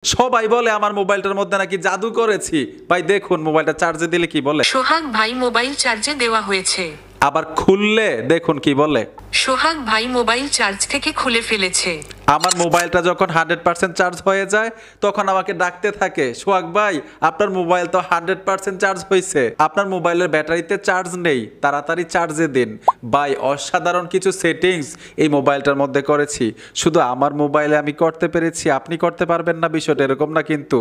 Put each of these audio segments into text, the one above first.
সবাই বলে আমার মোবাইলটার মধ্যে নাকি জাদু করেছি। ভাই দেখুন মোবাইলটা চার্জে দিলে কি বলে। সোহাগ ভাই মোবাইল চার্জে দেওয়া হয়েছে। আবার খুললে দেখুন কি বলে। সোহাগ ভাই মোবাইল চার্জ থেকে খুলে ফেলেছে। আমার মোবাইলটা যখন 100% চার্জ হয়ে যায় তখন আমাকে ডাকতে থাকে, সোহাগ ভাই আপনার মোবাইল তো 100% চার্জ হয়েছে, আপনার মোবাইলের ব্যাটারিতে চার্জ নেই, তাড়াতাড়ি চার্জে দিন। ভাই অসাধারণ কিছু সেটিংস এই মোবাইলটার মধ্যে করেছি। শুধু আমার মোবাইলে আমি করতে পেরেছি, আপনি করতে পারবেন না বিষয়টা এরকম না, কিন্তু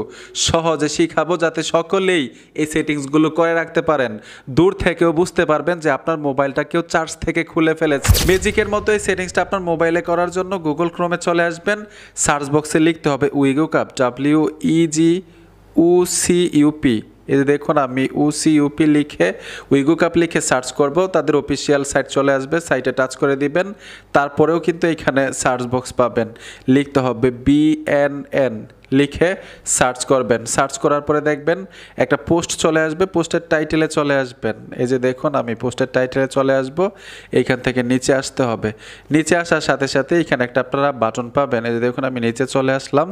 সহজে শিখাবো যাতে সকলেই এই সেটিংসগুলো করে রাখতে পারেন। দূর থেকেও বুঝতে পারবেন যে আপনার মোবাইলটা কেউ চার্জ থেকে খুলে ফেলেছে। ম্যাজিকের মতো এই সেটিংসটা আপনার মোবাইলে করার জন্য গুগল ক্রোমে চলে আসবেন। সার্চ বক্সে লিখতে হবে উইগুকাপ, WEGUCUP। এই যে দেখুন আমি UCUP লিখে উইগুকাপ লিখে সার্চ করব, তাদের অফিসিয়াল সাইট চলে আসবে, সাইটে টাচ করে দিবেন। তারপরেও কিন্তু এখানে সার্চ বক্স পাবেন, লিখতে হবে BNN লিখে সার্চ করবেন। সার্চ করার পরে দেখবেন একটা পোস্ট চলে আসবে, পোস্টের টাইটেলে চলে আসবেন। এই যে দেখুন আমি পোস্টের টাইটেলে চলে আসব, এইখান থেকে নিচে আসতে হবে। নিচে আসার সাথে সাথে এখানে একটা আপনারা বাটন পাবেন। এই যে দেখুন আমি নিচে চলে আসলাম,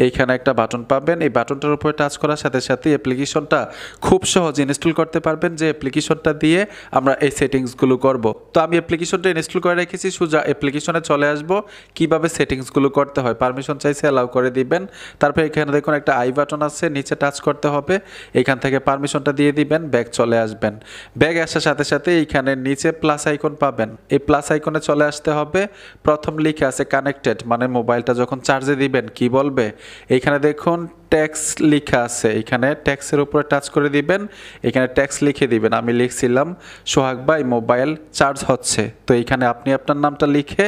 এইখানে একটা বাটন পাবেন। এই বাটনটার উপরে টাচ করার সাথে সাথে অ্যাপ্লিকেশনটা খুব সহজ ইনস্টল করতে পারবেন, যে অ্যাপ্লিকেশনটা দিয়ে আমরা এই সেটিংসগুলো করব। তো আমি অ্যাপ্লিকেশনটা ইনস্টল করে রেখেছি, সোজা অ্যাপ্লিকেশনে চলে আসব। কিভাবে সেটিংসগুলো করতে হয়, পারমিশন চাইছে অ্যালাউ করে দিবেন। তারপরে এখানে দেখুন একটা আই বাটন আছে, নিচে টাচ করতে হবে, এখান থেকে পারমিশনটা দিয়ে দিবেন, ব্যাক চলে আসবেন। ব্যাক আসার সাথে সাথে এইখানে নিচে প্লাস আইকন পাবেন, এই প্লাস আইকনে চলে আসতে হবে। প্রথম লিখে আছে কানেক্টেড, মানে মোবাইলটা যখন চার্জে দিবেন কি বলবে। এইখানে দেখুন ট্যাক্স লেখা আছে, এখানে ট্যাক্সের উপরে টাচ করে দিবেন, এখানে ট্যাক্স লিখে দিবেন। আমি লিখছিলাম সোহাগ ভাই মোবাইল চার্জ হচ্ছে, তো এইখানে আপনি আপনার নামটা লিখে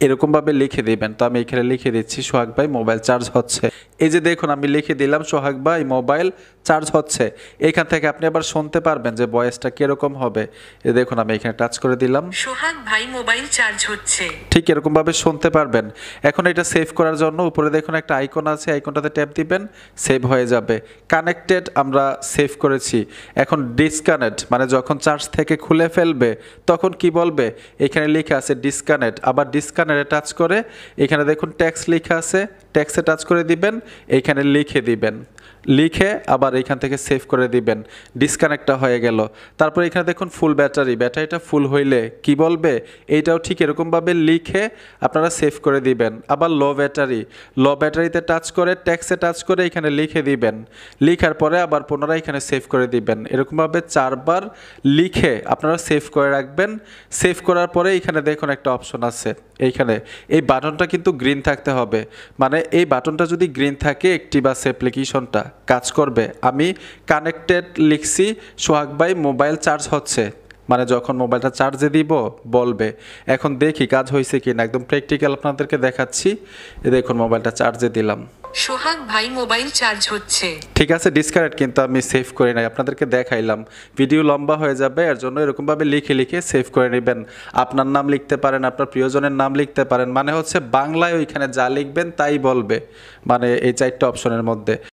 এরকমভাবে লিখে দিবেন। তো আমি এখানে লিখে দিচ্ছি সোহাগ ভাই মোবাইল চার্জ হচ্ছে। এই যে দেখুন আমি লিখে দিলাম সোহাগ ভাই মোবাইল চার্জ হচ্ছে। এইখান থেকে আপনি আবার শুনতে পারবেন যে ভয়েসটা কিরকম হবে। এই দেখুন আমি এখানে টাচ করে দিলাম, সোহাগ ভাই মোবাইল চার্জ হচ্ছে, ঠিক এরকমভাবে শুনতে পারবেন। এখন এটা সেভ করার জন্য উপরে দেখুন একটা আইকন আছে, আইকনটাতে ট্যাপ দিবেন, সেভ হয়ে যাবে। কানেক্টেড আমরা সেভ করেছি। এখন ডিসকানেক্ট মানে যখন চার্জ থেকে খুলে ফেলবে তখন কি বলবে, এখানে লেখা আছে ডিসকানেক্ট। আবার ডিসকানেক্টে টাচ করে এখানে দেখুন ট্যাক্স লেখা আছে, ট্যাক্সে টাচ করে দিবেন, এইখানে লিখে দিবেন, লিখে আবার এইখান থেকে সেভ করে দিবেন। ডিসকানেক্টটা হয়ে গেল। তারপর এখানে দেখুন ফুল ব্যাটারি, ব্যাটারিটা ফুল হইলে কি বলবে, এইটাও ঠিক এরকমভাবে লিখে আপনারা সেভ করে দিবেন। আবার লো ব্যাটারি, লো ব্যাটারিতে টাচ করে ট্যাক্সে টাচ করে এখানে লিখে দিবেন, লিখার পরে আবার পুনরায় এখানে সেভ করে দিবেন। এরকমভাবে 4 বার লিখে আপনারা সেভ করে রাখবেন। সেভ করার পরে এখানে দেখুন একটা অপশন আছে, এইখানে এই বাটনটা কিন্তু গ্রিন থাকতে হবে, মানে এই বাটনটা যদি গ্রিন থাকে অ্যাক্টিভ আছে অ্যাপ্লিকেশনটা কাজ করবে। আমি কানেক্টেড লিখছি, সোহাগ ভাই মোবাইল চার্জ হচ্ছে, মানে যখন মোবাইলটা চার্জে দিব বলবে। এখন দেখি কাজ হয়েছে কিনা, একদম প্র্যাকটিক্যাল আপনাদেরকে দেখাচ্ছি। দেখুন মোবাইলটা চার্জে দিলাম, সোহাগ ভাই মোবাইল চার্জ হচ্ছে। ঠিক আছে। ডিসকানেক্ট কিন্তু আমি সেভ করে নাই, আপনাদেরকে দেখাইলাম। ভিডিও লম্বা হয়ে যাবে, এর জন্য এরকমভাবে লিখে লিখে সেভ করে নেবেন। আপনার নাম লিখতে পারেন, আপনার প্রিয়জনের নাম লিখতে পারেন, মানে হচ্ছে বাংলায় ওইখানে যা লিখবেন তাই বলবে, মানে এই 4টা অপশনের মধ্যে।